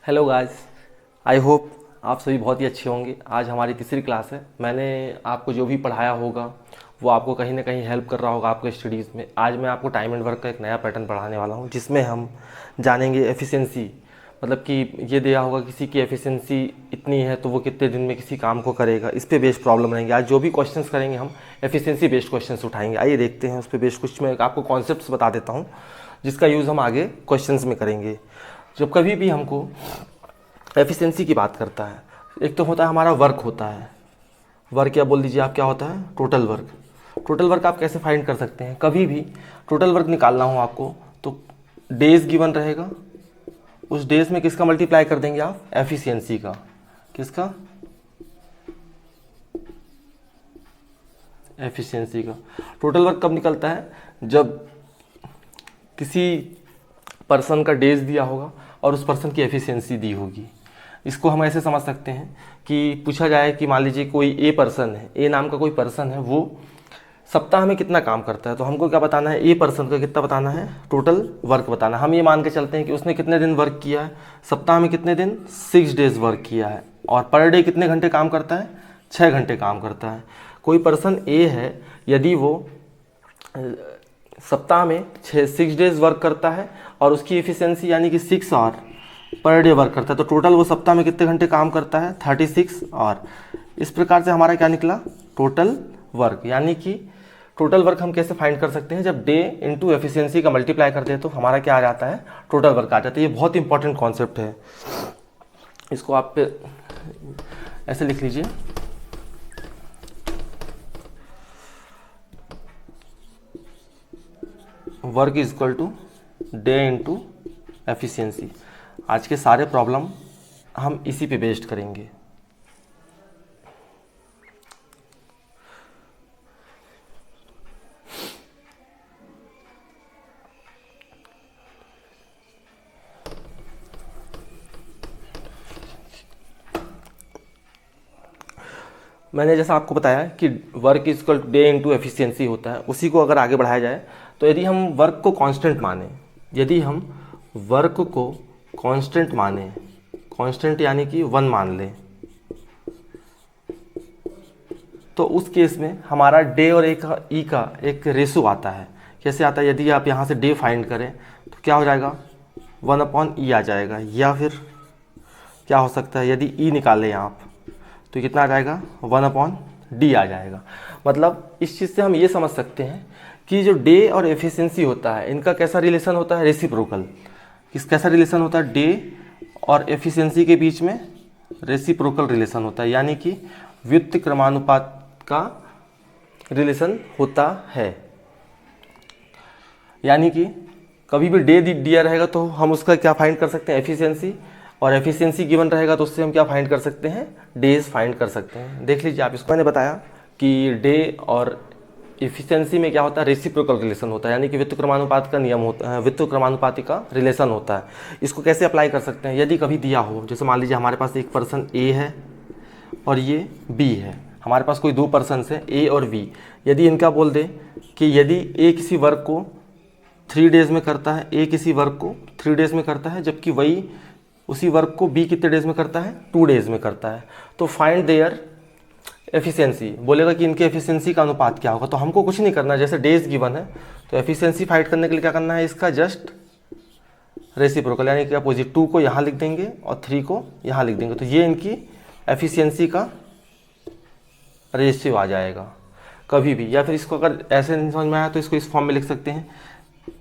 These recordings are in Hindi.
हेलो गाइस, आई होप आप सभी बहुत ही अच्छे होंगे। आज हमारी तीसरी क्लास है। मैंने आपको जो भी पढ़ाया होगा वो आपको कहीं ना कहीं हेल्प कर रहा होगा आपके स्टडीज़ में। आज मैं आपको टाइम एंड वर्क का एक नया पैटर्न पढ़ाने वाला हूँ जिसमें हम जानेंगे एफिशिएंसी। मतलब कि ये दिया होगा किसी की एफिशिएंसी इतनी है तो वो कितने दिन में किसी काम को करेगा, इस पे बेस्ड प्रॉब्लम रहेंगे। आज जो भी क्वेश्चंस करेंगे हम एफिशिएंसी बेस्ड क्वेश्चंस उठाएंगे। आइए देखते हैं उस पे बेस्ड। कुछ मैं आपको कॉन्सेप्ट्स बता देता हूँ जिसका यूज़ हम आगे क्वेश्चंस में करेंगे। जब कभी भी हमको एफिशिएंसी की बात करता है, एक तो होता है हमारा वर्क होता है। वर्क या बोल दीजिए आप क्या होता है, टोटल वर्क। टोटल वर्क आप कैसे फाइंड कर सकते हैं? कभी भी टोटल वर्क निकालना हो आपको तो डेज गिवन रहेगा, उस डेज में किसका मल्टीप्लाई कर देंगे आप? एफिशिएंसी का। किसका? एफिशिएंसी का। टोटल वर्क कब निकलता है? जब किसी पर्सन का डेज दिया होगा और उस पर्सन की एफिशिएंसी दी होगी। इसको हम ऐसे समझ सकते हैं कि पूछा जाए कि मान लीजिए कोई ए पर्सन है, ए नाम का कोई पर्सन है, वो सप्ताह में कितना काम करता है, तो हमको क्या बताना है? ए पर्सन का कितना बताना है? टोटल वर्क बताना है। हम ये मान के चलते हैं कि उसने कितने दिन वर्क किया है, सप्ताह में कितने दिन? 6 डेज वर्क किया है। और पर डे कितने घंटे काम करता है? 6 घंटे काम करता है। कोई पर्सन ए है, यदि वो सप्ताह में 6 डेज वर्क करता है और उसकी एफिशिएंसी यानी कि 6 आवर पर डे वर्क करता है, तो टोटल वो सप्ताह में कितने घंटे काम करता है? 36 आवर। इस प्रकार से हमारा क्या निकला? Total work. यानी कि टोटल वर्क हम कैसे फाइंड कर सकते हैं? जब डे इंटू एफिशिएंसी का मल्टीप्लाई करते हैं तो हमारा क्या आ जाता है? टोटल वर्क आ जाता है। ये बहुत इंपॉर्टेंट कॉन्सेप्ट है, इसको आप पे ऐसे लिख लीजिए। Work is equal to day into efficiency. आज के सारे प्रॉब्लम हम इसी पे बेस्ड करेंगे। मैंने जैसा आपको बताया कि work is equal to day into efficiency होता है, उसी को अगर आगे बढ़ाया जाए तो यदि हम वर्क को कांस्टेंट माने, यदि हम वर्क को कांस्टेंट माने, कांस्टेंट यानी कि 1 मान लें, तो उस केस में हमारा डे और ई का एक रेशो आता है। कैसे आता है? यदि आप यहाँ से डे फाइंड करें तो क्या हो जाएगा? 1/E आ जाएगा। या फिर क्या हो सकता है, यदि ई निकालें आप तो कितना आ जाएगा? 1/D आ जाएगा। मतलब इस चीज़ से हम ये समझ सकते हैं कि जो डे और एफिशिएंसी होता है इनका कैसा रिलेशन होता है? रेसिप्रोकल। कैसा रिलेशन होता है? डे और एफिशिएंसी के बीच में रेसिप्रोकल रिलेशन होता है, यानी कि व्युत्क्रमानुपात क्रमानुपात का रिलेशन होता है। यानी कि कभी भी डे दिया रहेगा तो हम उसका क्या फाइंड कर सकते हैं? एफिशिएंसी। और एफिशिएंसी गिवन रहेगा तो उससे हम क्या फाइंड कर सकते हैं? डेज फाइंड कर सकते हैं। देख लीजिए आप, इसको मैंने बताया कि डे और एफिशिएंसी में क्या होता है? रेसिप्रोकल रिलेशन होता है, यानी कि व्युत्क्रमानुपात का नियम होता है, व्युत्क्रमानुपाती का रिलेशन होता है। इसको कैसे अप्लाई कर सकते हैं? यदि कभी दिया हो, जैसे मान लीजिए हमारे पास एक पर्सन ए है और ये बी है, हमारे पास कोई 2 पर्सन है ए और बी। यदि इनका बोल दे कि यदि ए किसी वर्क को 3 डेज में करता है, ए किसी वर्क को 3 डेज में करता है, जबकि वही उसी वर्क को बी कितने डेज में करता है? 2 डेज में करता है, तो फाइंड देयर एफिशिएंसी। बोलेगा कि इनके एफिशिएंसी का अनुपात क्या होगा। तो हमको कुछ नहीं करना, जैसे डेज गिवन है तो एफिशिएंसी फाइंड करने के लिए क्या करना है? इसका जस्ट रेसिप्रोकल, यानी कि अपोजिट, 2 को यहाँ लिख देंगे और 3 को यहाँ लिख देंगे, तो ये इनकी एफिशिएंसी का रेशियो आ जाएगा कभी भी। या फिर इसको अगर ऐसे नहीं समझ में आया तो इसको इस फॉर्म में लिख सकते हैं।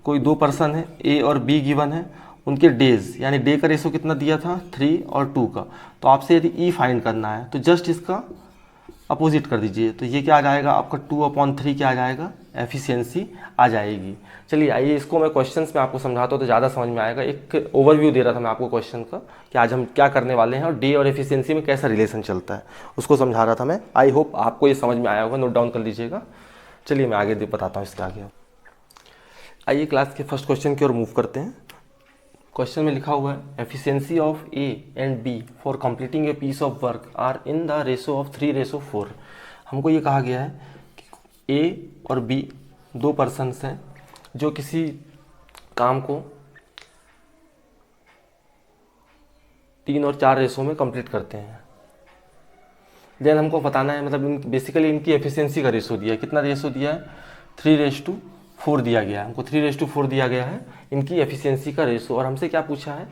कोई 2 पर्सन है ए और बी गिवन है, उनके डेज यानी डे का रेशो कितना दिया था? 3 और 2 का। तो आपसे यदि ई फाइंड करना है तो जस्ट इसका अपोजिट कर दीजिए, तो ये क्या आ जाएगा आपका? 2/3 क्या आ जाएगा? एफिशिएंसी आ जाएगी। चलिए आइए इसको मैं क्वेश्चंस में आपको समझाता हूँ तो ज़्यादा समझ में आएगा। एक ओवरव्यू दे रहा था मैं आपको क्वेश्चन का कि आज हम क्या करने वाले हैं और डे और एफिशिएंसी में कैसा रिलेशन चलता है, उसको समझा रहा था मैं। आई होप आपको ये समझ में आया होगा, नोट डाउन कर लीजिएगा। चलिए मैं आगे बताता हूँ इसके आगे। आइए क्लास के फर्स्ट क्वेश्चन की ओर मूव करते हैं। क्वेश्चन में लिखा हुआ है efficiency of A and B for completing a piece of work are in the ratio of 3:4। हमको ये कहा गया है कि ए और बी 2 पर्सन्स हैं जो किसी काम को 3 और 4 रेशो में कंप्लीट करते हैं। देन हमको बताना है, मतलब बेसिकली इनकी एफिशिएंसी का रेशो दिया है। कितना रेशो दिया है? 3:4 दिया गया है हमको। 3:4 दिया गया है इनकी एफिशिएंसी का रेशो। और हमसे क्या पूछा है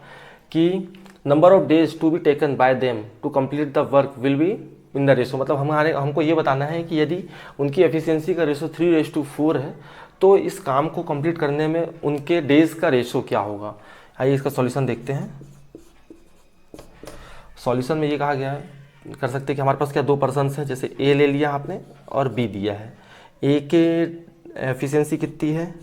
कि number of days to be taken by them to complete the work will be in the ratio. मतलब हमको ये बताना है कि यदि उनकी एफिशिएंसी का रेशो 3:4 है तो इस काम को कंप्लीट करने में उनके डेज का रेशो क्या होगा। आइए इसका सॉल्यूशन देखते हैं। सॉल्यूशन में ये कहा गया है, कर सकते हैं कि हमारे पास क्या 2 पर्सन्स हैं, जैसे ए ले लिया आपने और बी दिया है। ए के एफिशिएंसी कितनी है,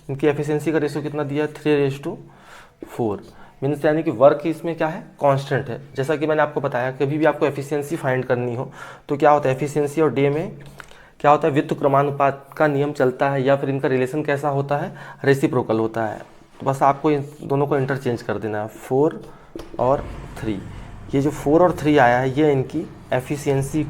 इनकी एफिशिएंसी का रेशो कितना दिया है? 3:4। मीन्स यानी कि वर्क इसमें क्या है? कांस्टेंट है। जैसा कि मैंने आपको बताया, कभी भी आपको एफिशिएंसी फाइंड करनी हो तो क्या होता है, एफिशिएंसी और डे में क्या होता है, व्युत्क्रमानुपात क्रमानुपात का नियम चलता है, या फिर इनका रिलेशन कैसा होता है? रेसिप्रोकल होता है। तो बस आपको इन दोनों को इंटरचेंज कर देना है, 4 और 3। ये जो 4 और 3 आया है ये इनकी एफिशिएंसी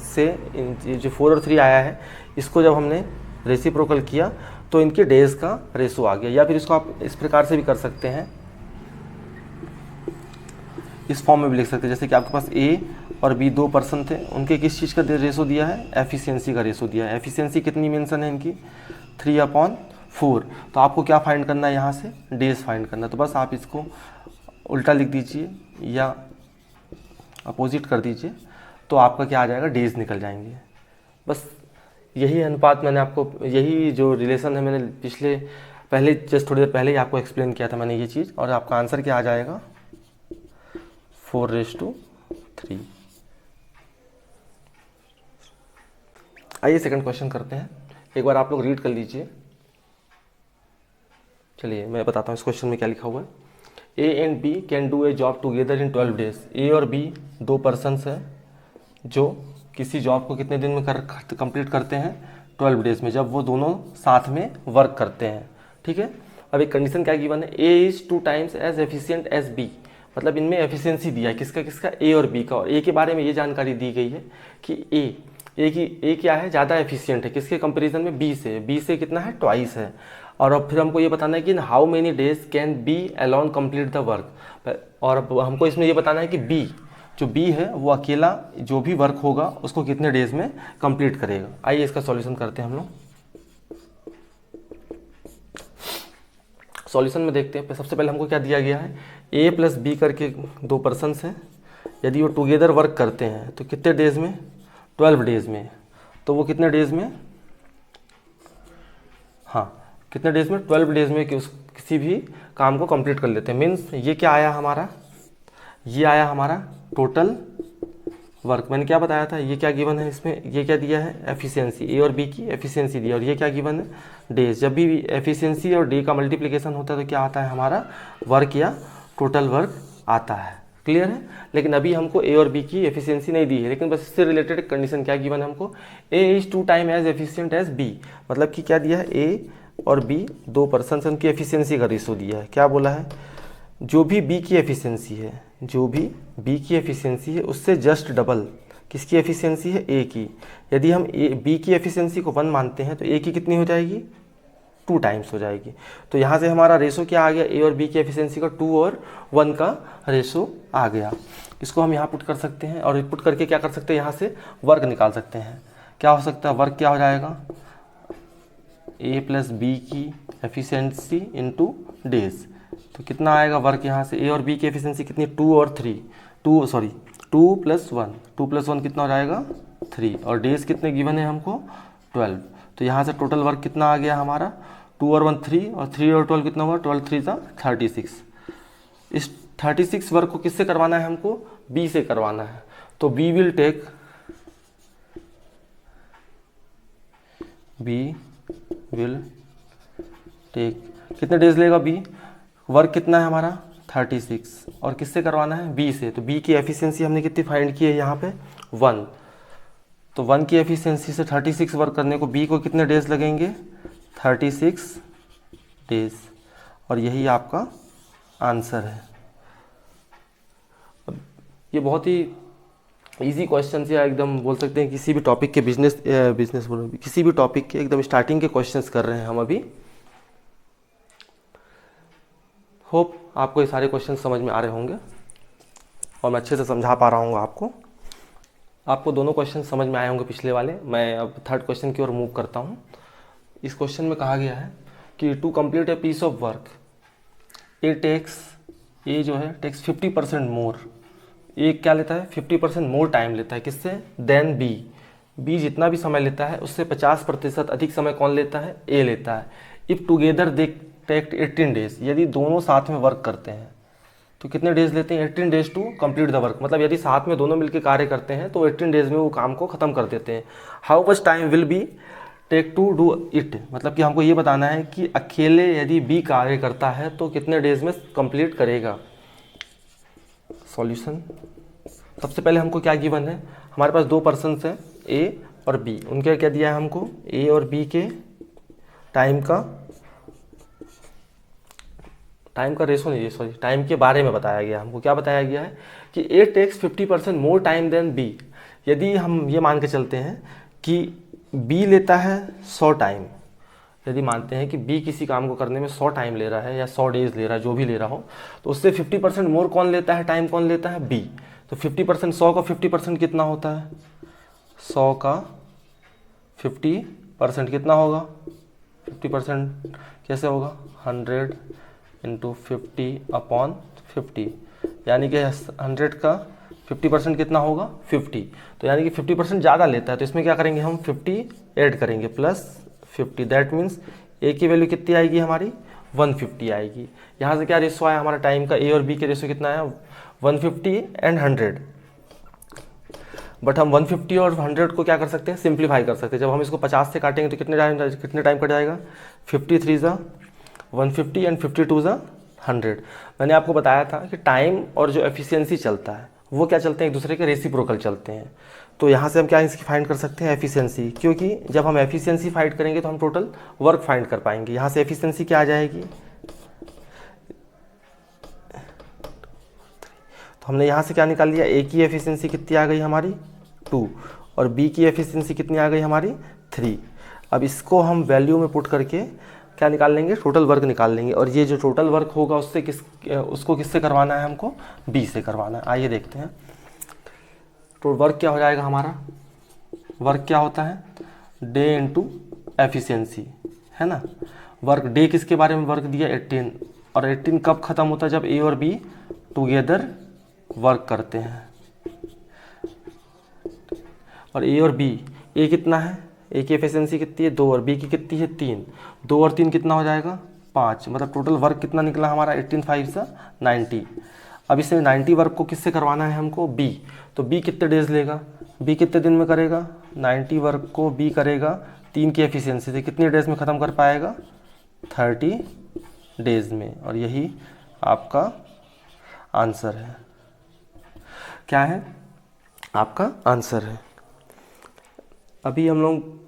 से, ये जो 4 और 3 आया है इसको जब हमने रेसिप्रोकल किया तो इनके डेज का रेशो आ गया। या फिर इसको आप इस प्रकार से भी कर सकते हैं, इस फॉर्म में भी लिख सकते हैं, जैसे कि आपके पास ए और बी 2 पर्सन थे, उनके किस चीज़ का रेशो दिया है? एफिशिएंसी का रेशो दिया है। एफिशिएंसी कितनी मेंशन है इनकी? 3/4। तो आपको क्या फाइंड करना है यहाँ से? डेज फाइंड करना है। तो बस आप इसको उल्टा लिख दीजिए या अपोजिट कर दीजिए तो आपका क्या आ जाएगा? डेज निकल जाएंगे। बस यही अनुपात मैंने आपको, यही जो रिलेशन है मैंने पहले जस्ट थोड़ी देर पहले ही आपको एक्सप्लेन किया था मैंने ये चीज़। और आपका आंसर क्या आ जाएगा? 4:3। आइए सेकंड क्वेश्चन करते हैं, एक बार आप लोग रीड कर लीजिए। चलिए मैं बताता हूँ इस क्वेश्चन में क्या लिखा हुआ है। A and B can do a job together in 12 days. A और बी 2 पर्सन्स हैं जो किसी जॉब को कितने दिन में कंप्लीट करते हैं? 12 डेज में, जब वो दोनों साथ में वर्क करते हैं। ठीक है। अब एक कंडीशन क्या गिवन है? A is 2 times as efficient as B. मतलब इनमें एफिशिएंसी दिया है, किसका किसका? ए और बी का। और ए के बारे में ये जानकारी दी गई है कि ए क्या है? ज़्यादा एफिशिएंट है किसके कंपेरिजन में? बी से। बी से कितना है? ट्वाइस है। और अब फिर हमको ये बताना है कि how many days can be alone complete the work. और अब हमको इसमें ये बताना है कि बी जो बी है वो अकेला जो भी वर्क होगा उसको कितने डेज में कंप्लीट करेगा। आइए इसका सॉल्यूशन करते हैं हम लोग। सॉल्यूशन में देखते हैं। सबसे पहले हमको क्या दिया गया है? ए प्लस बी करके 2 पर्सन्स हैं, यदि वो टुगेदर वर्क करते हैं तो कितने डेज में? 12 डेज में। तो वो कितने डेज में? हाँ, कितने डेज में? 12 डेज में किसी भी काम को कंप्लीट कर लेते हैं। मीन्स ये क्या आया हमारा? ये आया हमारा टोटल वर्क। मैंने क्या बताया था? ये क्या गिवन है इसमें? ये क्या दिया है? एफिशिएंसी। ए और बी की एफिशिएंसी दी है। और ये क्या गिवन है? डेज। जब भी एफिशिएंसी और डे का मल्टीप्लिकेशन होता है तो क्या आता है हमारा? वर्क या टोटल वर्क आता है। क्लियर है। लेकिन अभी हमको ए और बी की एफिशिएंसी नहीं दी है, लेकिन बस इससे रिलेटेड एक कंडीशन क्या गिवन है हमको? A is 2 time as efficient as B. मतलब कि क्या दिया है? ए और बी 2 पर्सन उनकी एफिशिएंसी का रेशो दिया है। क्या बोला है? जो भी बी की एफिशिएंसी है, जो भी बी की एफिशिएंसी है उससे जस्ट डबल किसकी एफिशिएंसी है? ए की। यदि हम बी की एफिशिएंसी को 1 मानते हैं तो ए की कितनी हो जाएगी? 2 टाइम्स हो जाएगी। तो यहाँ से हमारा रेशो क्या आ गया? ए और बी की एफिशिएंसी का 2 और 1 का रेशो आ गया। इसको हम यहाँ पुट कर सकते हैं और पुट करके क्या कर सकते हैं? यहाँ से वर्क निकाल सकते हैं। क्या हो सकता है? वर्क क्या हो जाएगा? ए प्लस बी की एफिशिएंसी इंटू डेज। तो कितना आएगा वर्क यहाँ से? ए और बी की एफिशिएंसी कितनी? 2 और 3, 2 + 1, 2 + 1 कितना हो जाएगा? 3। और डेज कितने गिवन है हमको? 12। तो यहाँ से टोटल वर्क कितना आ गया हमारा? 2 और 1 3, और 3 और 12 कितना हुआ? 12 3 36। इस 36 वर्क को किससे करवाना है हमको? बी से करवाना है। तो बी विल टेक कितने डेज लेगा बी? वर्क कितना है हमारा? 36। और किससे करवाना है? बी से। तो बी की एफिशिएंसी हमने कितनी फाइंड की है यहाँ पे? 1। तो 1 की एफिशिएंसी से 36 वर्क करने को बी को कितने डेज लगेंगे? 36 डेज। और यही आपका आंसर है। अब ये बहुत ही इजी क्वेश्चन या एकदम बोल सकते हैं किसी भी टॉपिक के किसी भी टॉपिक के एकदम स्टार्टिंग के क्वेश्चंस कर रहे हैं हम अभी। होप आपको ये सारे क्वेश्चन समझ में आ रहे होंगे। और मैं अच्छे से समझा पा रहा हूँ आपको। आपको दोनों क्वेश्चन समझ में आए होंगे पिछले वाले। मैं अब थर्ड क्वेश्चन की ओर मूव करता हूँ। इस क्वेश्चन में कहा गया है कि to complete a piece of work A takes 50% more. A क्या लेता है? 50% मोर टाइम लेता है। किससे? Then B. बी जितना भी समय लेता है उससे 50% अधिक समय कौन लेता है? ए लेता है। If together they take 18 days. यदि दोनों साथ में वर्क करते हैं तो कितने डेज लेते हैं? 18 days to complete the work. मतलब यदि साथ में दोनों मिलकर कार्य करते हैं तो 18 डेज में वो काम को खत्म कर देते हैं। How much time will be take to do it. मतलब कि हमको ये बताना है कि अकेले यदि बी कार्य करता है तो कितने डेज में कंप्लीट करेगा। सॉल्यूशन। सबसे पहले हमको क्या गिवन है? हमारे पास दो पर्सन्स हैं, ए और बी। उनके क्या दिया है हमको? ए और बी के टाइम का रेशो नहीं, सॉरी, टाइम के बारे में बताया गया। हमको क्या बताया गया है कि A takes 50% more time than B. यदि हम ये मान के चलते हैं कि बी लेता है 100 टाइम, यदि मानते हैं कि बी किसी काम को करने में 100 टाइम ले रहा है या 100 डेज ले रहा है, जो भी ले रहा हो, तो उससे 50% मोर कौन लेता है? टाइम कौन लेता है? बी। तो 50%, 100 का 50% कितना होता है? 100 का 50% कितना होगा? 50% कैसे होगा? 100 इंटू 50/50, यानी कि 100 का 50% कितना होगा? 50। तो यानी कि 50% ज़्यादा लेता है, तो इसमें क्या करेंगे हम? 50 ऐड करेंगे प्लस 50। दैट मीन्स ए की वैल्यू कितनी आएगी हमारी? 150 आएगी। यहाँ से क्या रेशो आया हमारा टाइम का? ए और बी के रेशो कितना आया? 150 एंड 100। बट हम 150 और 100 को क्या कर सकते हैं? सिंप्लीफाई कर सकते हैं। जब हम इसको 50 से काटेंगे तो कितने टाइम कट जाएगा? 53 ज़ा 150 एंड 52 ज़ा 100। मैंने आपको बताया था कि टाइम और जो एफिशिएंसी चलता है वो क्या चलते हैं? एक दूसरे के रेसिप्रोकल चलते हैं। तो यहाँ से हम क्या इसकी फाइंड कर सकते हैं? एफिशिएंसी। क्योंकि जब हम एफिशिएंसी फाइंड करेंगे तो हम टोटल वर्क फाइंड कर पाएंगे। यहाँ से एफिशिएंसी क्या आ जाएगी? तो हमने यहाँ से क्या निकाल लिया? ए की एफिशिएंसी कितनी आ गई हमारी? 2। और बी की एफिशिएंसी कितनी आ गई हमारी? 3। अब इसको हम वैल्यू में पुट करके क्या निकाल लेंगे? टोटल वर्क निकाल लेंगे। और ये जो टोटल वर्क होगा उसको किससे करवाना है हमको? बी से करवाना है। आइए देखते हैं। तो वर्क क्या हो जाएगा हमारा? वर्क क्या होता है? डे इंटू एफिशिएंसी, है ना। वर्क डे किसके बारे में वर्क दिया? 18। और 18 कब खत्म होता है? जब ए और बी टुगेदर वर्क करते हैं। और ए और बी, ए कितना है? ए की एफिशिएंसी कितनी है? 2। और बी की कितनी है? 3। 2 और 3 कितना हो जाएगा? 5। मतलब टोटल वर्क कितना निकला हमारा? 18 5 से 90। अब इसमें 90 वर्क को किससे करवाना है हमको? बी। तो बी कितने डेज लेगा? बी कितने दिन में करेगा? 90 वर्क को बी करेगा 3 की एफिशिएंसी से। कितने डेज में ख़त्म कर पाएगा? 30 डेज में। और यही आपका आंसर है। क्या है? आपका आंसर है। अभी हम लोग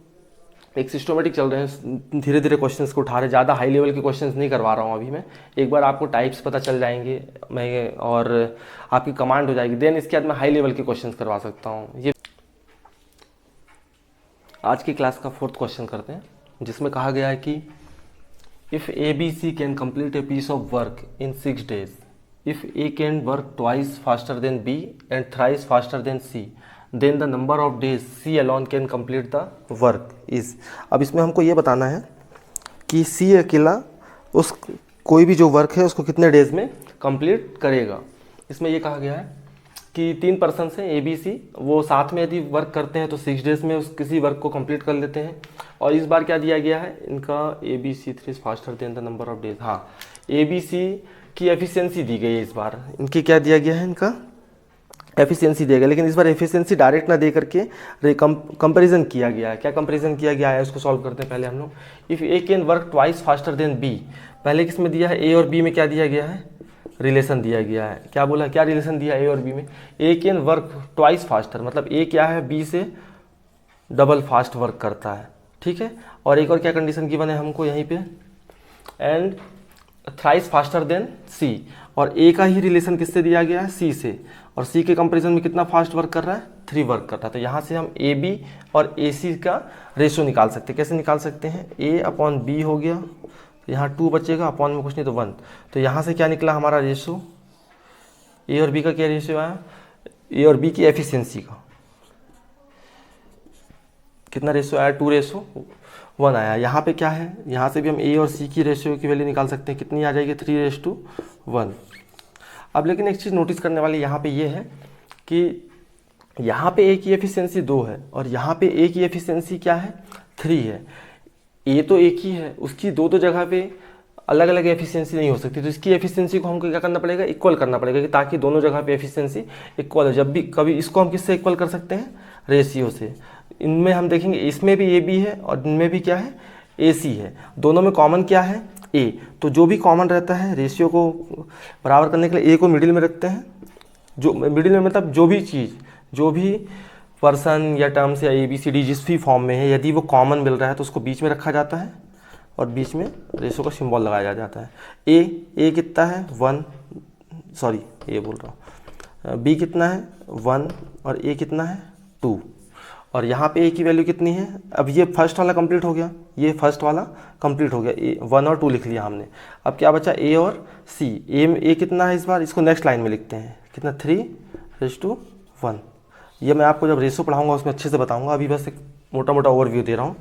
एक सिस्टमेटिक चल रहे हैं, धीरे धीरे क्वेश्चंस को उठा रहे हैं। ज़्यादा हाई लेवल के क्वेश्चंस नहीं करवा रहा हूँ अभी मैं। एक बार आपको टाइप्स पता चल जाएंगे मैं, और आपकी कमांड हो जाएगी, देन इसके बाद मैं हाई लेवल के क्वेश्चंस करवा सकता हूँ। ये आज की क्लास का 4th क्वेश्चन करते हैं, जिसमें कहा गया है कि if A B C can complete a piece of work in 6 days, if A can work twice faster than B and thrice faster than C, then the number of days C alone can complete the work is. अब इसमें हमको ये बताना है कि सी अकेला उस कोई भी जो वर्क है उसको कितने डेज में कंप्लीट करेगा। इसमें ये कहा गया है कि 3 पर्सन हैं ए बी सी, वो साथ में यदि वर्क करते हैं तो 6 डेज में उस किसी वर्क को कंप्लीट कर लेते हैं। और इस बार क्या दिया गया है इनका? A B C 3 faster than the number of days. हाँ, ए बी सी की एफिशिएंसी दी गई है इस बार। इनकी क्या दिया गया है? इनका एफिशिएंसी दिया गया, लेकिन इस बार एफिशिएंसी डायरेक्ट ना दे करके कंपैरिजन किया गया है। क्या कंपैरिजन किया गया है उसको सॉल्व करते हैं पहले हम लोग। If A can work twice faster than B, पहले किस में दिया है? ए और बी में क्या दिया गया है? रिलेशन दिया गया है। क्या बोला? क्या रिलेशन दिया ए और बी में? ए कैन वर्क ट्वाइस फास्टर, मतलब ए क्या है? बी से डबल फास्ट वर्क करता है, ठीक है। और एक और क्या कंडीशन गिवन है हमको यहीं पे? एंड थ्राइस फास्टर देन सी। और ए का ही रिलेशन किससे दिया गया है? सी से। और सी के कंपैरिजन में कितना फास्ट वर्क कर रहा है? 3 वर्क कर रहा है। तो यहाँ से हम ए बी और ए सी का रेशो निकाल सकते हैं। कैसे निकाल सकते हैं? ए अपॉन बी हो गया, तो यहाँ 2 बचेगा, अपॉन में कुछ नहीं तो 1। तो यहाँ से क्या निकला हमारा रेशो? ए और बी का क्या रेशियो आया, ए और बी की एफिशिएंसी का कितना रेशियो आया, 2:1 आया। यहाँ पे क्या है, यहाँ से भी हम ए और सी की रेशियो की वैल्यू निकाल सकते हैं, कितनी आ जाएगी 3:1। अब लेकिन एक चीज़ नोटिस करने वाली यहाँ पे ये है कि यहाँ पे ए की एफिशिएंसी 2 है और यहाँ पे ए की एफिशिएंसी क्या है, 3 है। ए तो एक ही है, उसकी दो जगह पे अलग अलग एफिशिएंसी नहीं हो सकती, तो इसकी एफिशिएंसी को हमको क्या करना पड़ेगा, इक्वल करना पड़ेगा कि ताकि दोनों जगह पे एफिशिएंसी इक्वल हो। जब भी कभी इसको हम किससे इक्वल कर सकते हैं, रेशियो से। इनमें हम देखेंगे इसमें भी ए बी है और इनमें भी क्या है, ए सी है। दोनों में कॉमन क्या है, ए। तो जो भी कॉमन रहता है रेशियो को बराबर करने के लिए ए को मिडिल में रखते हैं। जो मिडिल में मतलब जो भी चीज़, जो भी पर्सन या टर्म्स या ए बी सी डी जिस भी फॉर्म में है, यदि वो कॉमन मिल रहा है तो उसको बीच में रखा जाता है और बीच में रेशो का सिंबल लगाया जाता है। ए कितना है 1, सॉरी ए बोल रहा हूँ, बी कितना है 1 और ए कितना है 2। और यहाँ पे ए की वैल्यू कितनी है, अब ये फर्स्ट वाला कंप्लीट हो गया, ये फर्स्ट वाला कंप्लीट हो गया, ए 1 और 2 लिख लिया हमने। अब क्या बचा, ए और सी। ए कितना है इस बार, इसको नेक्स्ट लाइन में लिखते हैं, कितना 3:1। ये मैं आपको जब रेशो पढ़ाऊंगा उसमें अच्छे से बताऊंगा, अभी बस एक मोटा मोटा ओवरव्यू दे रहा हूँ।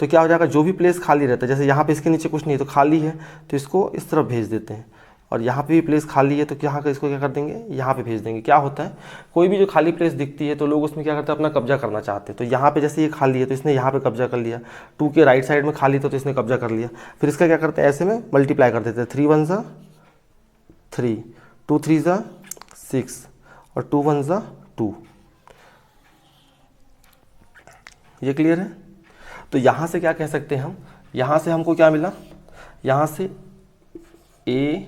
तो क्या हो जाएगा, जो भी प्लेस खाली रहता है, जैसे यहाँ पे इसके नीचे कुछ नहीं है तो खाली है तो इसको इस तरफ भेज देते हैं, और यहाँ पे भी प्लेस खाली है तो यहाँ का इसको क्या कर देंगे, यहाँ पे भेज देंगे। क्या होता है, कोई भी जो खाली प्लेस दिखती है तो लोग उसमें क्या करते हैं, अपना कब्जा करना चाहते हैं। तो यहाँ पे जैसे ये खाली है तो इसने यहाँ पे कब्जा कर लिया, 2 के राइट साइड में खाली तो इसने कब्जा कर लिया। फिर इसका क्या करते हैं, ऐसे में मल्टीप्लाई कर देते हैं, 3 1 ज़ा 3, 2 3 ज़ा 6 और 2 1 ज़ा 2। ये क्लियर है। तो यहाँ से क्या कह सकते हैं हम, यहाँ से हमको क्या मिला, यहाँ से ए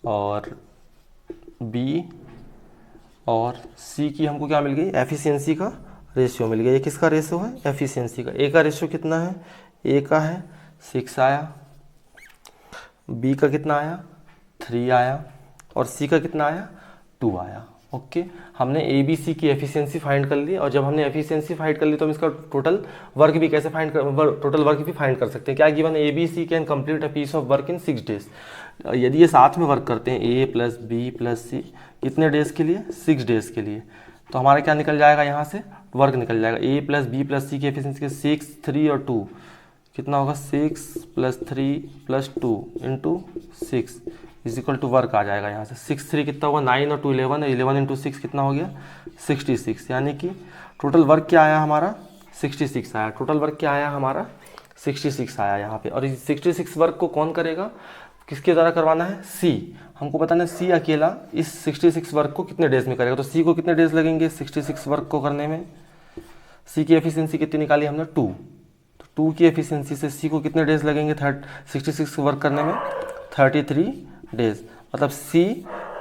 और बी और सी की हमको क्या मिल गई, एफिशिएंसी का रेशियो मिल गया। ये किसका रेशियो है, एफिशिएंसी का। ए का रेशियो कितना है, ए का है 6 आया, बी का कितना आया 3 आया और सी का कितना आया 2 आया। ओके, हमने ए बी सी की एफिशिएंसी फाइंड कर ली, और जब हमने एफिशिएंसी फाइंड कर ली तो हम इसका टोटल वर्क भी कैसे फाइंड कर, टोटल वर्क भी फाइंड कर सकते हैं। क्या given, A B C can complete a piece of work in 6 days. यदि ये साथ में वर्क करते हैं, A plus B plus C, कितने डेज के लिए, 6 डेज के लिए, तो हमारा क्या निकल जाएगा, यहाँ से वर्क निकल जाएगा। ए प्लस बी प्लस सी की एफिशिएंसी के 6 3 और 2 कितना होगा, 6 + 3 + 2 × 6 इज इक्वल टू वर्क आ जाएगा। यहाँ से 6 3 कितना होगा, 9 और 2 11, 11 × 6 कितना हो गया 66। यानी कि टोटल वर्क क्या आया हमारा 66 आया। टोटल वर्क क्या आया हमारा 66 आया यहाँ पे। और इस 66 वर्क को कौन करेगा, किसके द्वारा करवाना है, सी। हमको बताना है सी अकेला इस 66 वर्क को कितने डेज में करेगा। तो सी को कितने डेज लगेंगे 66 वर्क को करने में। सी की एफिशिएंसी कितनी निकाली हमने 2, तो 2 की एफिशिएंसी से सी को कितने डेज लगेंगे 66 वर्क करने में, 33 डेज। मतलब सी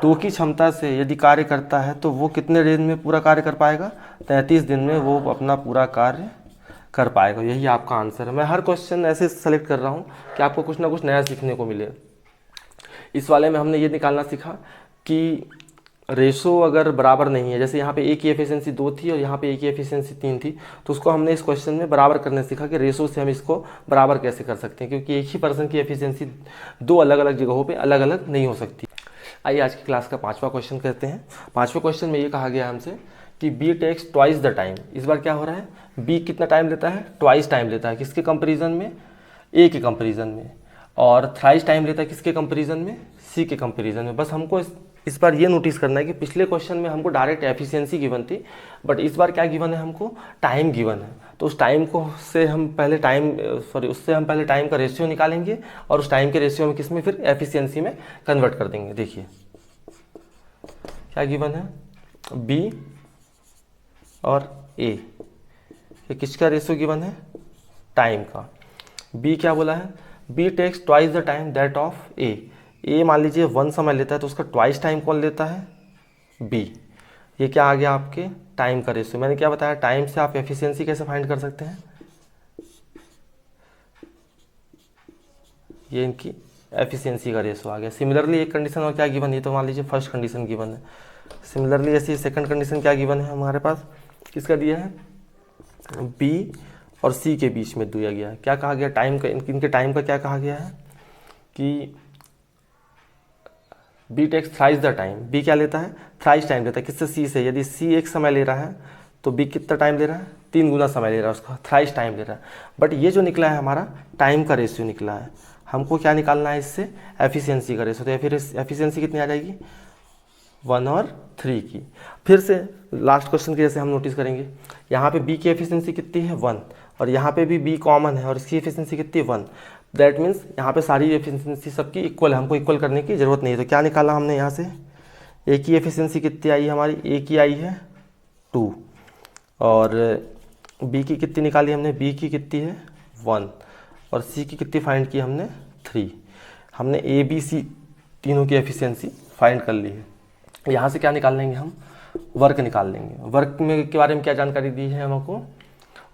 2 की क्षमता से यदि कार्य करता है तो वो कितने डेज में पूरा कार्य कर पाएगा, 33 दिन में वो अपना पूरा कार्य कर पाएगा। यही आपका आंसर है। मैं हर क्वेश्चन ऐसे सेलेक्ट कर रहा हूँ कि आपको कुछ ना कुछ नया सीखने को मिले। इस वाले में हमने ये निकालना सीखा कि रेशो अगर बराबर नहीं है, जैसे यहाँ पे ए की एफिशिएंसी 2 थी और यहाँ पे ए की एफिशिएंसी 3 थी, तो उसको हमने इस क्वेश्चन में बराबर करने सीखा कि रेशो से हम इसको बराबर कैसे कर सकते हैं, क्योंकि एक ही पर्सन की एफिशिएंसी 2 अलग अलग जगहों पे अलग अलग नहीं हो सकती। आइए आज की क्लास का 5वां क्वेश्चन करते हैं। 5वें क्वेश्चन में ये कहा गया हमसे कि B takes twice the time. इस बार क्या हो रहा है, बी कितना टाइम लेता है, ट्वाइस टाइम लेता है। किसके कंपेरिजन में, ए के कंपेरिजन में। और थ्राइस टाइम लेता है किसके कंपेरिजन में, सी के कंपेरिजन में। बस हमको इस बार ये नोटिस करना है कि पिछले क्वेश्चन में हमको डायरेक्ट एफिशिएंसी गिवन थी, बट इस बार क्या गिवन है, हमको टाइम गिवन है। तो उस टाइम को से हम पहले उससे हम पहले टाइम का रेशियो निकालेंगे और उस टाइम के रेशियो में किस में, फिर एफिशिएंसी में कन्वर्ट कर देंगे। देखिए क्या गिवन है, बी और ए, ये किसका रेशियो गिवन है, टाइम का। बी क्या बोला है, B takes twice the time that of A. A मान लीजिए 1 समय लेता है तो उसका ट्वाइस टाइम कौन लेता है, बी। ये क्या आ गया आपके टाइम का रेशियो। मैंने क्या बताया, टाइम से आप एफिशिएंसी कैसे फाइंड कर सकते हैं, ये इनकी एफिशिएंसी का रेशियो आ गया। सिमिलरली एक कंडीशन और क्या गिवन है, तो मान लीजिए फर्स्ट कंडीशन गिवन है। सिमिलरली ऐसी सेकंड कंडीशन क्या गिवन है हमारे पास, किसका दिया है, बी और सी के बीच में दिया गया है। क्या कहा गया, टाइम का, इनके टाइम का क्या कहा गया है कि B takes thrice the time, B क्या लेता है, थ्राइस टाइम लेता है, किससे, सी से। यदि सी एक समय ले रहा है तो बी कितना टाइम ले रहा है, 3 गुना समय ले रहा है उसका, थ्राइस टाइम ले रहा है। बट ये जो निकला है हमारा टाइम का रेशियो निकला है, हमको क्या निकालना है इससे, एफिशिएंसी का रेशियो। तो फिर एफिशिएंसी कितनी आ जाएगी, 1 और 3 की। फिर से लास्ट क्वेश्चन के जैसे हम नोटिस करेंगे, यहाँ पे बी की एफिशिएंसी कितनी है 1, और यहाँ पे भी बी कॉमन है और इसकी एफिशिएंसी कितनी है 1। दैट मीन्स यहाँ पे सारी एफिशिएंसी सबकी इक्वल है, हमको इक्वल करने की ज़रूरत नहीं है। तो क्या निकाला हमने यहाँ से, ए की एफिशिएंसी कितनी आई हमारी, ए की आई है 2, और बी की कितनी निकाली हमने, बी की कितनी है 1, और सी की कितनी फाइंड की हमने 3। हमने ए बी सी तीनों की एफिशिएंसी फाइंड कर ली है। यहाँ से क्या निकाल लेंगे हम, वर्क निकाल लेंगे। वर्क में के बारे में क्या जानकारी दी है हमको,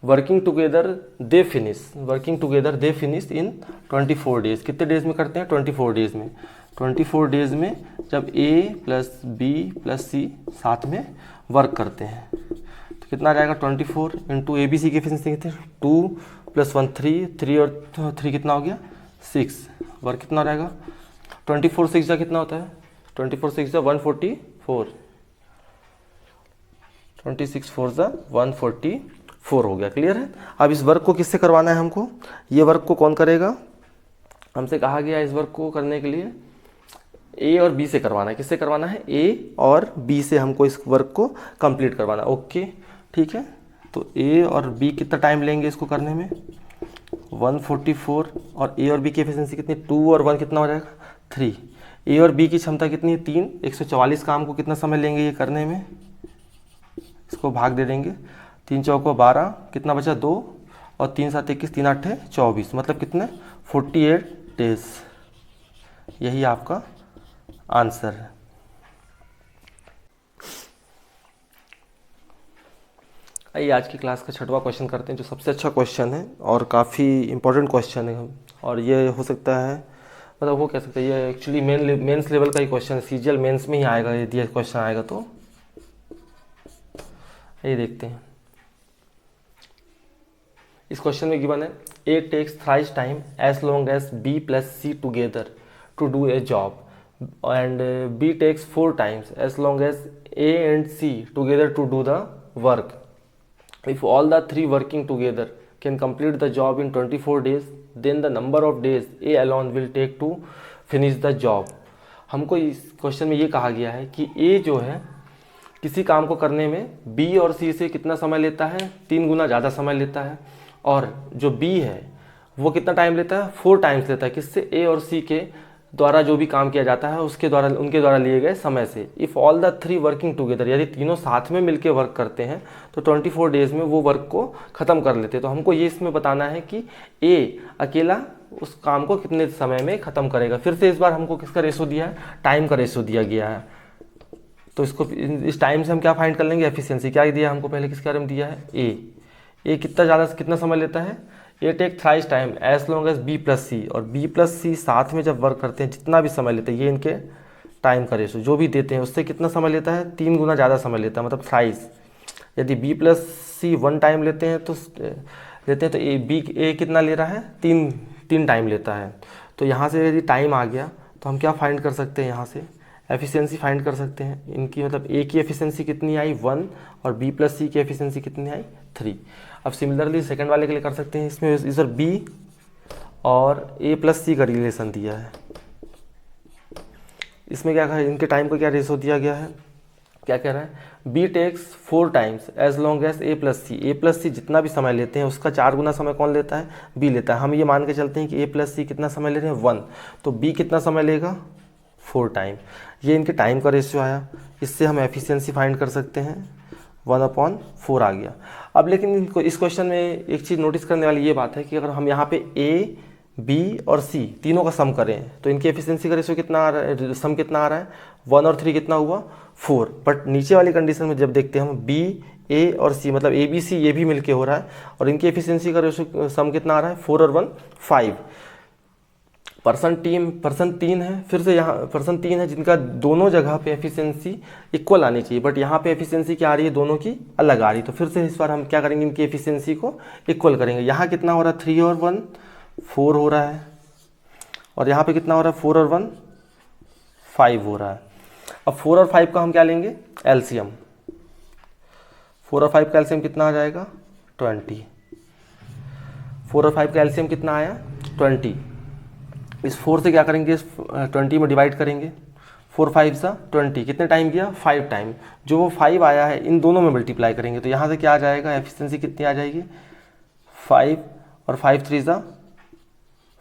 working together they finish in 24 days. कितने डेज में करते हैं, 24 डेज में। 24 डेज में जब ए प्लस बी प्लस सी साथ में वर्क करते हैं तो कितना आ जाएगा, 24 इंटू ए बी सी की एफिशिएंसी कितनी, 2 + 1 3 और 3 कितना हो गया 6। वर्क कितना हो जाएगा, 24 6 कितना होता है, 24 6 144, 26 4 144 हो गया। क्लियर है। अब इस वर्क को किससे करवाना है हमको, ये वर्क को कौन करेगा, हमसे कहा गया इस वर्क को करने के लिए ए और बी से करवाना है। किससे करवाना है, ए और बी से हमको इस वर्क को कंप्लीट करवाना है। ओके ठीक है। तो ए और बी कितना टाइम लेंगे इसको करने में, 144, और ए और बी की एफिशिएंसी कितनी, 2 और 1 कितना हो जाएगा 3। ए और बी की क्षमता कितनी है 3, 144 काम को कितना समय लेंगे ये करने में, इसको भाग दे देंगे, 3 चौको 12, कितना बचा 2, और 3 7 21, 3 8 24, मतलब कितने 48 डेज। यही आपका आंसर है। आइए आज की क्लास का 6वां क्वेश्चन करते हैं, जो सबसे अच्छा क्वेश्चन है और काफ़ी इंपॉर्टेंट क्वेश्चन है। और ये हो सकता है, मतलब वो कह सकते हैं ये एक्चुअली मेंस लेवल का ही क्वेश्चन है, सीजीएल मेंस में ही आएगा यदि ये क्वेश्चन आएगा तो। ये देखते हैं, इस क्वेश्चन में गिवन है A takes thrice time as long as B plus C together to do a job, and B takes 4 times as long as A and C together to do the work. If all the 3 working together can complete the job in 24 days, then the number of days A alone will take to finish the job. हमको इस क्वेश्चन में ये कहा गया है कि A जो है किसी काम को करने में B और C से कितना समय लेता है, 3 गुना ज़्यादा समय लेता है, और जो B है वो कितना टाइम लेता है, 4 times लेता है। किससे, A और C के द्वारा जो भी काम किया जाता है उसके द्वारा, उनके द्वारा लिए गए समय से। If all the 3 working together, यदि तीनों साथ में मिलकर वर्क करते हैं तो 24 डेज में वो वर्क को ख़त्म कर लेते हैं। तो हमको ये इसमें बताना है कि ए अकेला उस काम को कितने समय में ख़त्म करेगा। फिर से इस बार हमको किसका रेशो दिया है, टाइम का रेशो दिया गया है। तो इसको इस टाइम से हम क्या फाइंड कर लेंगे, एफिशिएंसी। क्या दिया हमको पहले, किसके बारे में दिया है, ए कितना समय लेता है, A take thrice time as long as B plus C, और बी प्लस सी साथ में जब वर्क करते हैं जितना भी समय लेते हैं, ये इनके टाइम का रेशो जो भी देते हैं उससे कितना समय लेता है, 3 गुना ज़्यादा समय लेता है, मतलब थ्राइस। यदि बी प्लस सी 1 टाइम लेते हैं तो ए कितना ले रहा है, 3 टाइम लेता है। तो यहाँ से यदि टाइम आ गया तो हम क्या फाइंड कर सकते हैं, यहाँ से एफिशिएंसी फाइंड कर सकते हैं इनकी। मतलब ए की एफिशिएंसी कितनी आई 1, और बी प्लस सी की एफिशिएंसी कितनी आई 3। अब सिमिलरली सेकंड वाले के लिए कर सकते हैं। इसमें इधर बी और ए प्लस सी का रिलेशन दिया है, इसमें क्या है, इनके टाइम को क्या रेशो दिया गया है, क्या कह रहा है, B takes 4 times as long as A plus C. A plus C जितना भी समय लेते हैं उसका 4 गुना समय कौन लेता है, बी लेता है। हम ये मान के चलते हैं कि ए प्लस सी कितना समय ले रहे हैं 1, तो बी कितना समय लेगा 4 टाइम। ये इनके टाइम का रेशियो आया, इससे हम एफिशिएंसी फाइंड कर सकते हैं, 1/4 आ गया। अब लेकिन इस क्वेश्चन में एक चीज़ नोटिस करने वाली ये बात है कि अगर हम यहाँ पे ए बी और सी तीनों का सम करें तो इनकी एफिशिएंसी का रेशियो कितना आ रहा है, सम कितना आ रहा है, 1 और 3 कितना हुआ 4। बट नीचे वाली कंडीशन में जब देखते हैं हम बी ए और सी, मतलब ए बी सी ये भी मिलके हो रहा है, और इनकी एफिशिएंसी का रेशियो सम कितना आ रहा है, 4 और 1 5। पर्सन 3 है, फिर से यहाँ पर्सन 3 है जिनका दोनों जगह पे एफिशिएंसी इक्वल आनी चाहिए, बट यहाँ पे एफिशिएंसी क्या आ रही है, दोनों की अलग आ रही है। तो फिर से इस बार हम क्या करेंगे, इनकी एफिशिएंसी को इक्वल करेंगे। यहाँ कितना हो रहा है, 3 और 1 4 हो रहा है, और यहाँ पे कितना हो रहा है, 4 और 1 5 हो रहा है। अब 4 और 5 का हम क्या लेंगे, एलसीएम। 4 और 5 का एलसीएम कितना आ जाएगा, 20। 4 और 5 का एलसीएम कितना आया, 20। इस 4 से क्या करेंगे, इस 20 में डिवाइड करेंगे। 4 5 सा 20, कितने टाइम किया, 5 टाइम। जो वो 5 आया है इन दोनों में मल्टीप्लाई करेंगे, तो यहाँ से क्या आ जाएगा, एफिशिएंसी कितनी आ जाएगी, 5 और 5 3 सा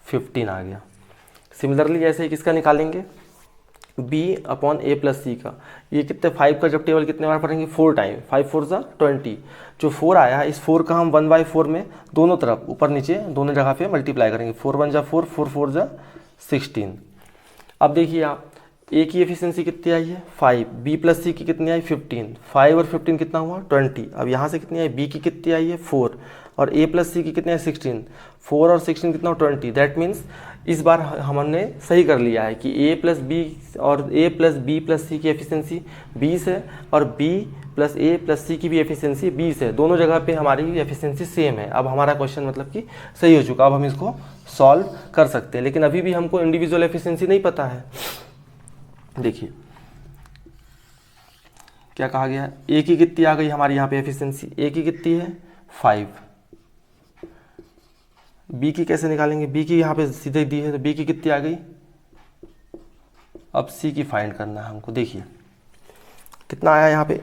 15 आ गया। सिमिलरली ऐसे ही किसका निकालेंगे, b/a+c का। ये कितने, 5 का जब टेबल कितने बार पढ़ेंगे, 4 टाइम। 5 4 सा 20। जो 4 आया है इस 4 का हम 1/4 में दोनों तरफ ऊपर नीचे दोनों जगह पे मल्टीप्लाई करेंगे। 4 1 जा 4, 4 4 जा 16। अब देखिए आप, ए की एफिशिएंसी कितनी आई है, 5, b+c की कितनी आई, 15। 5 और 15 कितना हुआ, 20। अब यहाँ से कितनी आई, b की कितनी आई है, 4, और a+c की कितनी है, 16। 4 और 16 कितना हो, 20। दैट मीन्स इस बार हमने सही कर लिया है कि a+b और a+b+c की एफिशिएंसी 20 है, और b+a+c की भी एफिशिएंसी 20 है। दोनों जगह पे हमारी एफिशिएंसी सेम है। अब हमारा क्वेश्चन मतलब कि सही हो चुका। अब हम इसको सॉल्व कर सकते हैं, लेकिन अभी भी हमको इंडिविजुअल एफिशिएंसी नहीं पता है। देखिए क्या कहा गया है, ए की कितनी आ गई हमारी यहाँ पे एफिशिएंसी, ए की कितनी है, 5। बी की कैसे निकालेंगे, बी की यहाँ पे सीधे दी है, तो बी की कितनी आ गई। अब सी की फाइंड करना है हमको। देखिए कितना आया यहाँ पे,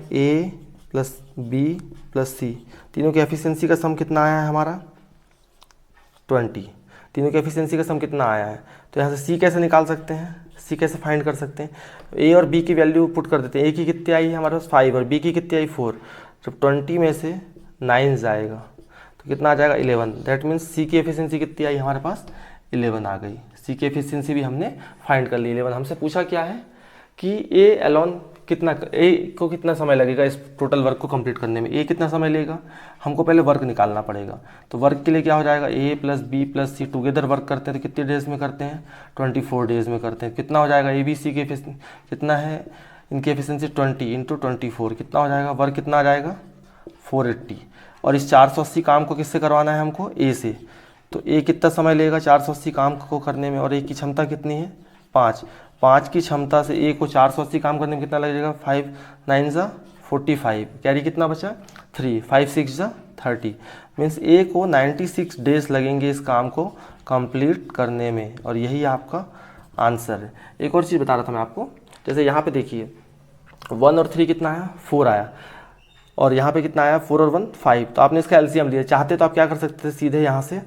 a+b+c, तीनों की एफिशिएंसी का सम कितना आया है हमारा, 20। तीनों की एफिशिएंसी का सम कितना आया है, तो यहाँ से सी कैसे निकाल सकते हैं, सी कैसे फाइंड कर सकते हैं, ए और बी की वैल्यू पुट कर देते हैं। ए की कितनी आई है हमारे पास, 5, और बी की कितनी आई, 4। जब 20 में से 9 जाएगा तो कितना आ जाएगा, 11। दैट मीन्स सी की एफिशिएंसी कितनी आई हमारे पास, 11 आ गई। सी की एफिशिएंसी भी हमने फाइंड कर ली, 11। हमसे पूछा क्या है कि ए एलोन कितना, ए को कितना समय लगेगा इस टोटल वर्क को कंप्लीट करने में, ए कितना समय लेगा, हमको पहले वर्क निकालना पड़ेगा। तो वर्क के लिए क्या हो जाएगा, a+b+c टुगेदर वर्क करते हैं तो कितने डेज में करते हैं, 24 डेज में करते हैं। कितना हो जाएगा, ए बी सी की एफिशिएंसी कितना है, इनकी एफिशिएंसी 20 × 24 कितना हो जाएगा, वर्क कितना आ जाएगा, 480। और इस 480 काम को किससे करवाना है हमको, ए से। तो ए कितना समय लेगा 480 काम को करने में, और ए की क्षमता कितनी है, 5। 5 की क्षमता से ए को 480 काम करने में कितना लगेगा, 5 9 जा 45, कैरी कितना बचा, 3, 5 6 जा 30। मीन्स ए को 96 डेज लगेंगे इस काम को कंप्लीट करने में, और यही आपका आंसर है। एक और चीज़ बता रहा था मैं आपको, जैसे यहाँ पे देखिए 1 और 3 कितना आया, 4 आया, और यहाँ पे कितना आया, 4 और 1 5। तो आपने इसका एलसीएम लिया, चाहते तो आप क्या कर सकते थे, सीधे यहाँ से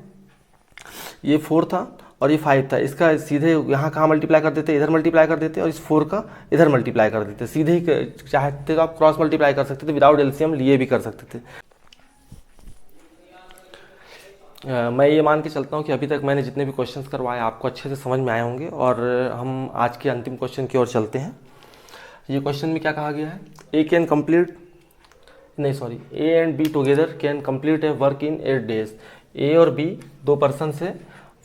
ये 4 था और ये 5 था, इसका सीधे यहाँ कहाँ मल्टीप्लाई कर देते, इधर मल्टीप्लाई कर देते, और इस 4 का इधर मल्टीप्लाई कर देते। सीधे ही चाहते तो आप क्रॉस मल्टीप्लाई कर सकते थे, विदाउट एलसीएम लिए भी कर सकते थे। मैं ये मान के चलता हूँ कि अभी तक मैंने जितने भी क्वेश्चंस करवाए आपको अच्छे से समझ में आए होंगे, और हम आज के अंतिम क्वेश्चन की ओर चलते हैं। ये क्वेश्चन में क्या कहा गया है, A and B together can complete a work in 8 days. A और बी दो पर्सन से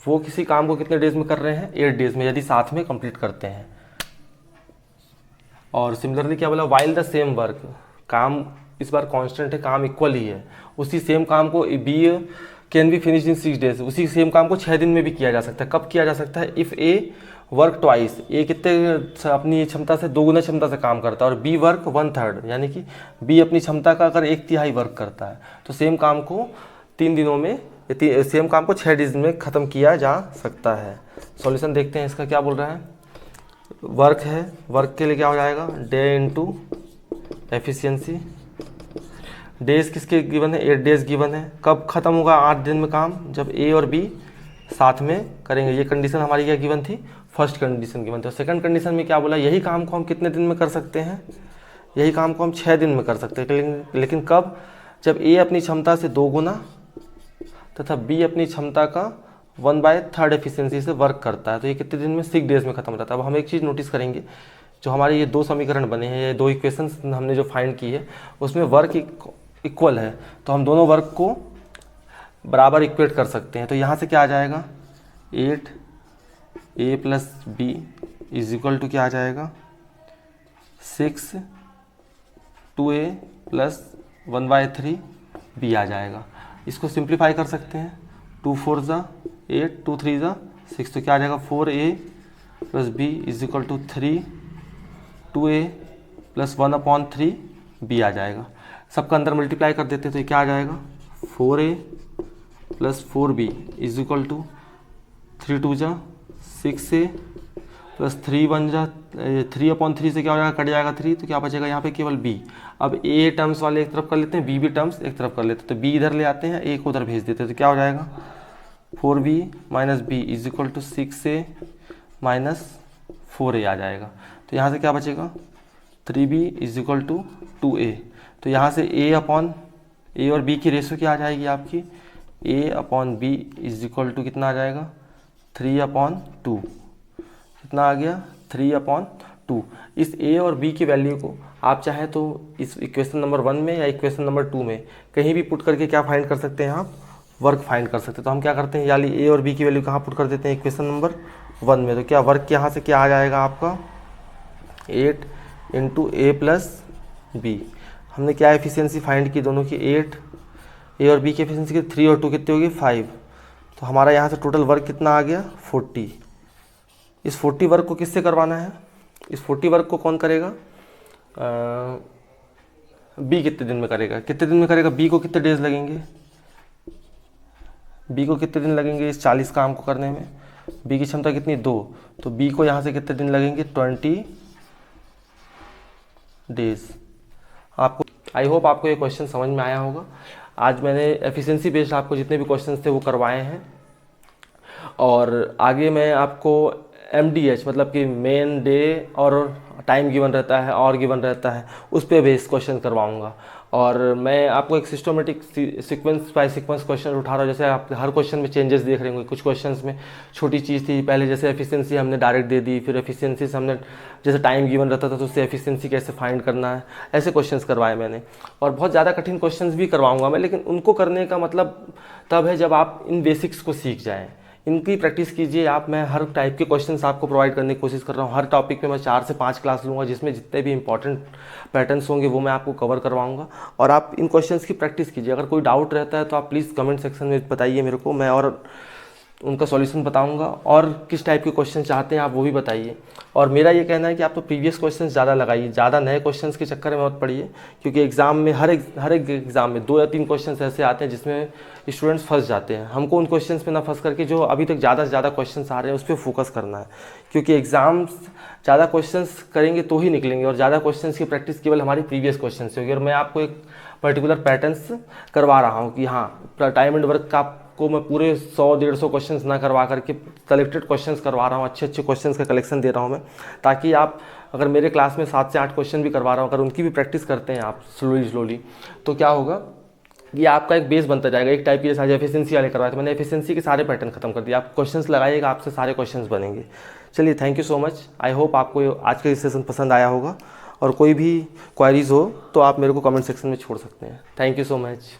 वो किसी काम को कितने डेज में कर रहे हैं, 8 डेज में, यदि साथ में कंप्लीट करते हैं। और सिमिलरली क्या बोला, वाइल द सेम वर्क, काम इस बार कांस्टेंट है, काम इक्वल ही है, उसी सेम काम को B can be finish in 6 days, उसी सेम काम को 6 दिन में भी किया जा सकता है। कब किया जा सकता है, इफ़ ए वर्क ट्वाइस, ए कितने अपनी क्षमता से 2 गुना क्षमता से काम करता है, और बी वर्क 1/3, यानी कि बी अपनी क्षमता का अगर 1/3 वर्क करता है, तो सेम काम को 3 दिनों में, सेम काम को 6 डेज में ख़त्म किया जा सकता है। सॉल्यूशन देखते हैं इसका क्या बोल रहा है। वर्क है, वर्क के लिए क्या हो जाएगा, डे इंटू एफिशिएंसी। डेज किसके गिवन है, 8 डेज गिवन है। कब खत्म होगा 8 दिन में काम, जब ए और बी साथ में करेंगे। ये कंडीशन हमारी क्या गिवन थी, फर्स्ट कंडीशन गिवन थी। और सेकंड कंडीशन में क्या बोला, यही काम को हम कितने दिन में कर सकते हैं, यही काम को हम 6 दिन में कर सकते हैं। लेकिन कब, जब ए अपनी क्षमता से 2 गुना तथा बी अपनी क्षमता का 1/3 एफिशिएंसी से वर्क करता है, तो ये कितने दिन में, 6 डेज में खत्म हो जाता है। अब हम एक चीज़ नोटिस करेंगे, जो हमारे ये 2 समीकरण बने हैं, ये 2 इक्वेशन हमने जो फाइंड की है, उसमें वर्क इक्वल है, तो हम दोनों वर्क को बराबर इक्वेट कर सकते हैं। तो यहाँ से क्या आ जाएगा, 8a + b = क्या आ जाएगा, 6 2a + 1/3 b आ जाएगा। इसको सिंप्लीफाई कर सकते हैं, 2 4 जा 8, 2 3 जा 6, तो क्या आ जाएगा, 4a + b = 3 2a plus 1/3 b आ जाएगा। सबका अंदर मल्टीप्लाई कर देते हैं तो ये क्या आ जाएगा 4a plus 4b is equal to 3 2 जा 6a प्लस 3/3 से क्या हो जाएगा, कट जाएगा 3, तो क्या बचेगा यहाँ पे केवल b। अब a टर्म्स वाले एक तरफ कर लेते हैं, b भी टर्म्स एक तरफ कर लेते हैं, तो b इधर ले आते हैं, a को उधर भेज देते हैं, तो क्या हो जाएगा 4b minus b is equal to 6a minus 4a आ जाएगा। तो यहाँ से क्या बचेगा 3b is equal to 2a। तो यहाँ से a और b की रेशो क्या आ जाएगी आपकी, a/b इज इक्वल टू कितना आ जाएगा 3/2। कितना आ गया 3/2। इस a और b की वैल्यू को आप चाहे तो इस इक्वेशन नंबर 1 में या इक्वेशन नंबर 2 में कहीं भी पुट करके क्या फाइंड कर सकते हैं, आप वर्क फाइंड कर सकते हैं। तो हम क्या करते हैं, यानी a और b की वैल्यू कहाँ पुट कर देते हैं, इक्वेशन नंबर 1 में। तो क्या वर्क यहाँ से क्या आ जाएगा आपका 8 इंटू a प्लस b। हमने क्या एफिशिएंसी फाइंड की दोनों की, 8 a और b की एफिशिएंसी की 3 और 2 कितनी होगी 5। तो हमारा यहाँ से टोटल वर्क कितना आ गया 40। इस 40 वर्क को किससे करवाना है, इस 40 वर्क को कौन करेगा, b कितने दिन में करेगा, b को कितने डेज लगेंगे, b को कितने दिन लगेंगे इस 40 काम को करने में। b की क्षमता कितनी 2, तो b को यहाँ से कितने दिन लगेंगे 20 डेज। आपको आई होप आपको ये क्वेश्चन समझ में आया होगा। आज मैंने एफिशिएंसी बेस्ड आपको जितने भी क्वेश्चंस थे वो करवाए हैं, और आगे मैं आपको MDH मतलब कि मेन डे और टाइम गिवन रहता है और गिवन रहता है उस पर बेस्ड क्वेश्चन करवाऊंगा। और मैं आपको एक systematic sequence by sequence question उठा रहा हूँ। जैसे आप हर क्वेश्चन में चेंजेस देख रहे होंगे, कुछ क्वेश्चंस में छोटी चीज़ थी, पहले जैसे एफिशिएंसी हमने डायरेक्ट दे दी, फिर एफिशिएंसी से हमने जैसे टाइम गिवन रहता था तो उससे एफिशिएंसी कैसे फाइंड करना है, ऐसे क्वेश्चंस करवाए मैंने। और बहुत ज़्यादा कठिन क्वेश्चंस भी करवाऊंगा मैं, लेकिन उनको करने का मतलब तब है जब आप इन बेसिक्स को सीख जाएँ, इनकी प्रैक्टिस कीजिए आप। मैं हर टाइप के क्वेश्चंस आपको प्रोवाइड करने की कोशिश कर रहा हूँ। हर टॉपिक पे मैं 4 से 5 क्लास लूँगा, जिसमें जितने भी इंपॉर्टेंट पैटर्न्स होंगे वो मैं आपको कवर करवाऊँगा, और आप इन क्वेश्चंस की प्रैक्टिस कीजिए। अगर कोई डाउट रहता है तो आप प्लीज़ कमेंट सेक्शन में बताइए मेरे को, मैं और उनका सॉल्यूशन बताऊंगा। और किस टाइप के क्वेश्चन चाहते हैं आप वो भी बताइए। और मेरा ये कहना है कि आप तो प्रीवियस क्वेश्चन ज़्यादा लगाइए, ज़्यादा नए क्वेश्चंस के चक्कर में मत पड़िए, क्योंकि एग्जाम में हर एक एग्जाम में 2 या 3 क्वेश्चंस ऐसे आते हैं जिसमें स्टूडेंट्स फंस जाते हैं। हमको उन क्वेश्चंस में ना फंस करके जो अभी तक ज़्यादा से ज़्यादा क्वेश्चंस आ रहे हैं उस पर फोकस करना है, क्योंकि एग्जाम्स ज़्यादा क्वेश्चंस करेंगे तो ही निकलेंगे, और ज़्यादा क्वेश्चंस की प्रैक्टिस केवल हमारी प्रीवियस क्वेश्चन से होगी। और मैं आपको एक पर्टिकुलर पैटर्न्स करवा रहा हूँ कि हाँ, टाइम एंड वर्क का को मैं पूरे 100-150 क्वेश्चंस ना करवा करके कलेक्टेड क्वेश्चंस करवा रहा हूँ, अच्छे क्वेश्चंस का कलेक्शन दे रहा हूँ मैं, ताकि आप अगर मेरे क्लास में 7 से 8 क्वेश्चन भी करवा रहा हूँ, अगर उनकी भी प्रैक्टिस करते हैं आप स्लोली तो क्या होगा, ये आपका एक बेस बनता जाएगा। एक टाइप की जैसे एफिशिएंसी वाले करवाए तो मैंने एफिशिएंसी के सारे पैटर्न खत्म कर दिए। आप क्वेश्चंस लगाइएगा, आपसे सारे क्वेश्चंस बनेंगे। चलिए, thank you so much. I hope आपको आज का सेशन पसंद आया होगा, और कोई भी क्वायरीज हो तो आप मेरे को कमेंट सेक्शन में छोड़ सकते हैं। Thank you so much.